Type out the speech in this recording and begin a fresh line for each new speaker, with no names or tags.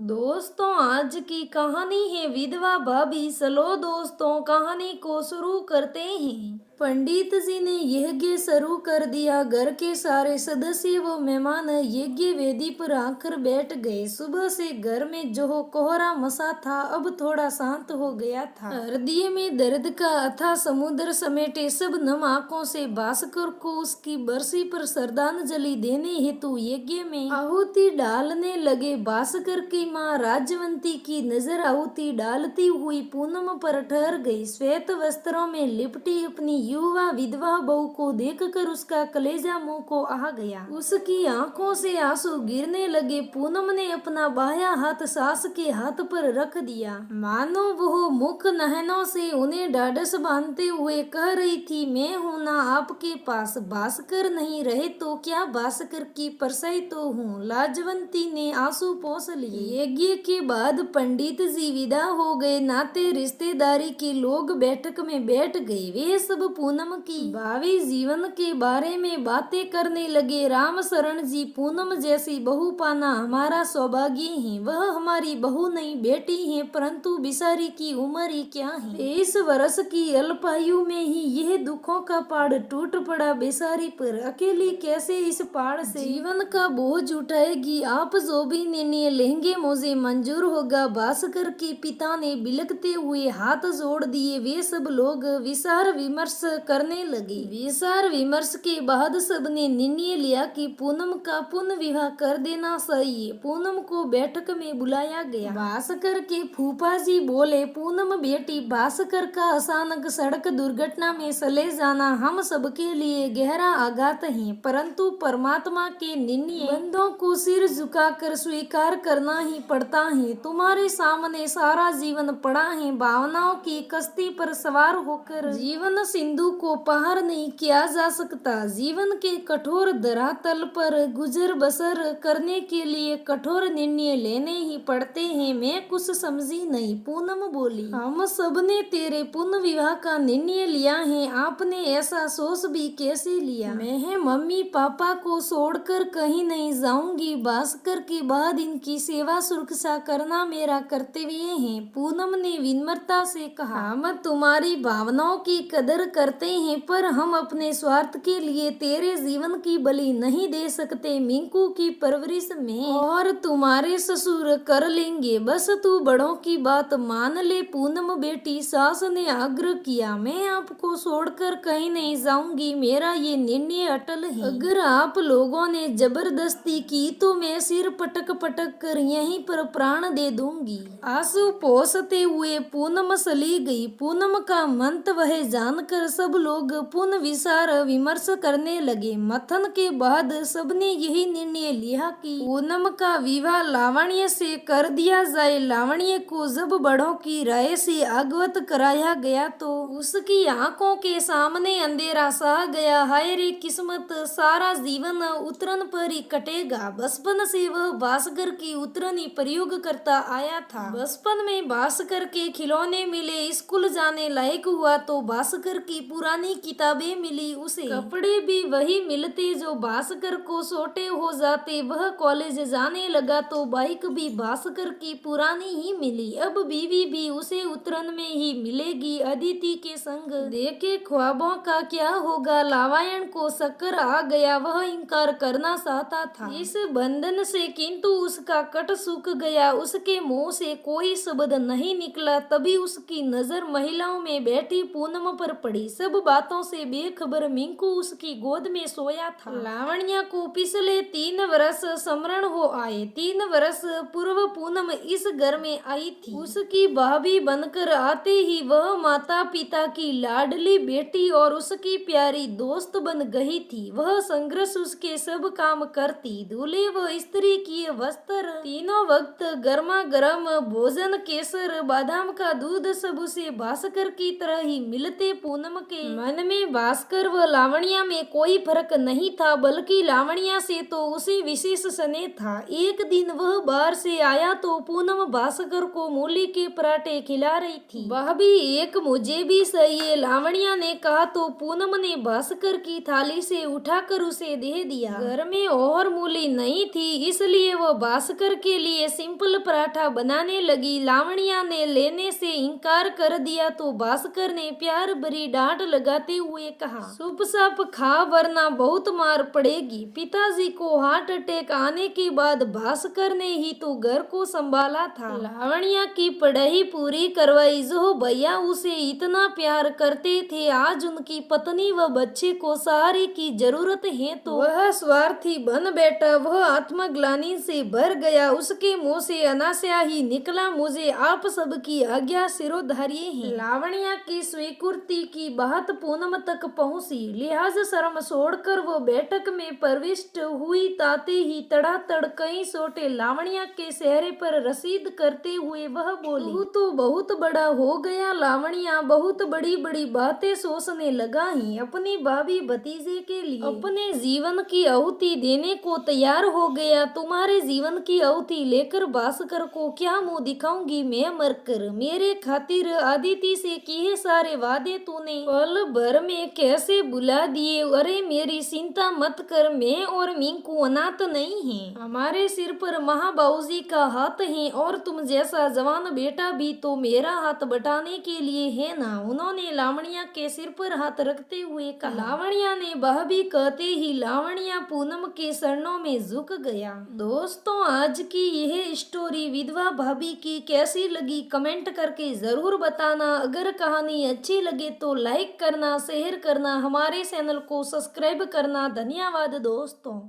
दोस्तों, आज की कहानी है विधवा भाभी। चलो दोस्तों, कहानी को शुरू करते हैं। पंडित जी ने यज्ञ शुरू कर दिया। घर के सारे सदस्य व मेहमान यज्ञ वेदी पर आकर बैठ गए। सुबह से घर में जो कोहरा मचा था अब थोड़ा शांत हो गया था। हृदय में दर्द का अथाह समुद्र समेटे सब नम आंखों से भास्कर को उसकी बरसी पर श्रद्धांजलि देने हेतु यज्ञ में आहुति डालने लगे। भास्कर की माँ राजवंती की नजर आहुति डालती हुई पूनम पर ठहर गई। श्वेत वस्त्रों में लिपटी अपनी युवा विधवा बहू को देखकर उसका कलेजा मुंह को आ गया। उसकी आंखों से आंसू गिरने लगे। पूनम ने अपना बायां हाथ सास के हाथ पर रख दिया, मानो वह मुख नहनों से उन्हें ढाढ़स बांधते हुए कह रही थी, मैं हूं ना आपके पास। भास्कर नहीं रहे तो क्या, भास्कर की परछाई तो हूँ। लाजवंती ने आंसू पोंछ लिए। यज्ञ के बाद पंडित जी विदा हो गए। नाते रिश्तेदारी के लोग बैठक में बैठ गए। वे सब पूनम की भावी जीवन के बारे में बातें करने लगे। राम शरण जी, पूनम जैसी बहू पाना हमारा सौभाग्य है। वह हमारी बहू नहीं बेटी है, परंतु बिसारी की उम्र ही क्या है। 23 वर्ष की अल्पायु में ही यह दुखों का पहाड़ टूट पड़ा बेसारी पर। अकेली कैसे इस पहाड़ से जीवन का बोझ उठाएगी। आप जो भी निर्णय लेंगे मुझे मंजूर होगा। भास्कर के पिता ने बिलखते हुए हाथ जोड़ दिए। वे सब लोग विचार विमर्श करने लगे। विचार विमर्श के बाद सबने निर्णय लिया कि पूनम का पुनः विवाह कर देना चाहिए। पूनम को बैठक में बुलाया गया। भास्कर के फूफा जी बोले, पूनम बेटी, भास्कर का अचानक सड़क दुर्घटना में चले जाना हम सबके लिए गहरा आघात है, परंतु परमात्मा के निर्णय बंदों को सिर झुकाकर स्वीकार करना ही पड़ता है। तुम्हारे सामने सारा जीवन पड़ा है। भावनाओं की कश्ती पर सवार होकर जीवन सिंधु को पार नहीं किया जा सकता। जीवन के कठोर धरातल पर गुजर बसर करने के लिए कठोर निर्णय लेने ही पड़ते हैं। मैं कुछ समझी नहीं, पूनम बोली। हम सबने तेरे पुनः विवाह का निर्णय लिया है, आपने ऐसा सोच भी कैसे लिया। मैं मम्मी पापा को छोड़कर कहीं नहीं जाऊंगी। भास्कर के बाद इनकी सेवा सुरक्षा करना मेरा कर्तव्य है, पूनम ने विनम्रता से कहा। हम तुम्हारी भावनाओं की कदर करते हैं, पर हम अपने स्वार्थ के लिए तेरे जीवन की बलि नहीं दे सकते। मिंकू की परवरिश में और तुम्हारे ससुर कर लेंगे, बस तू बड़ों की बात मान ले। पूनम बेटी, सास ने आग्रह किया, मैं आपको छोड़कर कहीं नहीं जाऊंगी। मेरा ये निर्णय अटल है। अगर आप लोगों ने जबरदस्ती की तो मैं सिर पटक पटक कर यहीं पर प्राण दे दूंगी। आंसू पोंछते हुए पूनम चली गई। पूनम का मंत वह जानकर सब लोग पुनः विचार विमर्श करने लगे। मंथन के बाद सबने यही निर्णय लिया कि पूनम का विवाह लावण्य से कर दिया जाए। लावण्य को जब बड़ों की राय से अवगत कराया गया तो उसकी आंखों के सामने अंधेरा सा गया। हाय रे किस्मत, सारा जीवन उतरन पर ही कटेगा। बचपन से वह भास्कर की उतरन ही प्रयोग करता आया था। बचपन में भास्कर के खिलौने मिले, स्कूल जाने लायक हुआ तो भास्कर की पुरानी किताबें मिली। उसे कपड़े भी वही मिलते जो भास्कर को छोटे हो जाते। वह कॉलेज जाने लगा तो बाइक भी भास्कर की पुरानी ही मिली। अब बीवी भी उसे उतरन में ही मिलेगी। अदिति के संग देखे ख्वाबों का क्या होगा। लावायन को शक्कर आ गया। वह इनकार करना चाहता था इस बंधन से, किंतु उसका कट सूख गया। उसके मुंह से कोई शब्द नहीं निकला। तभी उसकी नजर महिलाओं में बैठी पूनम पर पड़ी। सब बातों से बेखबर मिंकू उसकी गोद में सोया था। लावण्या को पिछले 3 वर्ष स्मरण हो आए। 3 वर्ष पूर्व पूनम इस घर में आई थी। उसकी भाभी बनकर आते ही वह माता पिता की लाडली बेटी और उसकी प्यारी दोस्त बन गई थी। वह संघर्ष उसके सब काम करती। दूल्हे व स्त्री की वस्त्र, तीनों वक्त गर्मा गर्म भोजन, केसर बादाम का दूध सब उसे भास्कर की तरह ही मिलते। पूनम पूनम के मन में भास्कर व लावण्या में कोई फर्क नहीं था, बल्कि लावण्या से तो उसे विशेष स्नेह था। एक दिन वह बाहर से आया तो पूनम भास्कर को मूली के पराठे खिला रही थी। वह भी एक मुझे भी चाहिए, लावण्या ने कहा तो पूनम ने भास्कर की थाली से उठाकर उसे दे दिया। घर में और मूली नहीं थी, इसलिए वह भास्कर के लिए सिंपल पराठा बनाने लगी। लावण्या ने लेने से इनकार कर दिया तो भास्कर ने प्यार भरी डांट लगाते हुए कहा, चुपचाप खा वरना बहुत मार पड़ेगी। पिताजी को हार्ट अटैक आने के बाद भास्कर ने ही तो घर को संभाला था। लावण्या की पढ़ाई पूरी करवाई। जो भैया उसे इतना प्यार करते थे, आज उनकी पत्नी व बच्चे को सहारे की जरूरत है तो वह स्वार्थी बन बैठा। वह आत्मग्लानि से भर गया। उसके मुंह से अनाशा ही निकला, मुझे आप सबकी आज्ञा सिरोधार्य है। लावण्या की स्वीकृति की बात पूनम तक पहुंची। लिहाज शर्म छोड़कर वो बैठक में प्रविष्ट हुई। ताते ही तड़ातड़ कई सोटे लावण्या के चेहरे पर रसीद करते हुए वह बोली, तू तो बहुत बड़ा हो गया लावण्या, बहुत बड़ी बड़ी बातें सोचने लगा ही। अपनी भाभी भतीजे के लिए अपने जीवन की आहुति देने को तैयार हो गया। तुम्हारे जीवन की आहुति लेकर भास्कर को क्या मुंह दिखाऊंगी मैं मरकर। मेरे खातिर आदिति से किए सारे वादे तूने पल भर में कैसे बुला दिए। अरे मेरी चिंता मत कर, मैं और मिंकू अनाथ नहीं हैं। हमारे सिर पर महाबाबूजी का हाथ है और तुम जैसा जवान बेटा भी तो मेरा हाथ बटाने के लिए है ना। उन्होंने लावण्या के सिर पर हाथ रखते हुए कहा। लावण्या ने भाभी कहते ही लावण्या पूनम के चरणों में झुक गया। दोस्तों, आज की यह स्टोरी विधवा भाभी की कैसी लगी कमेंट करके जरूर बताना। अगर कहानी अच्छी लगे तो लाइक करना, शेयर करना, हमारे चैनल को सब्सक्राइब करना। धन्यवाद दोस्तों।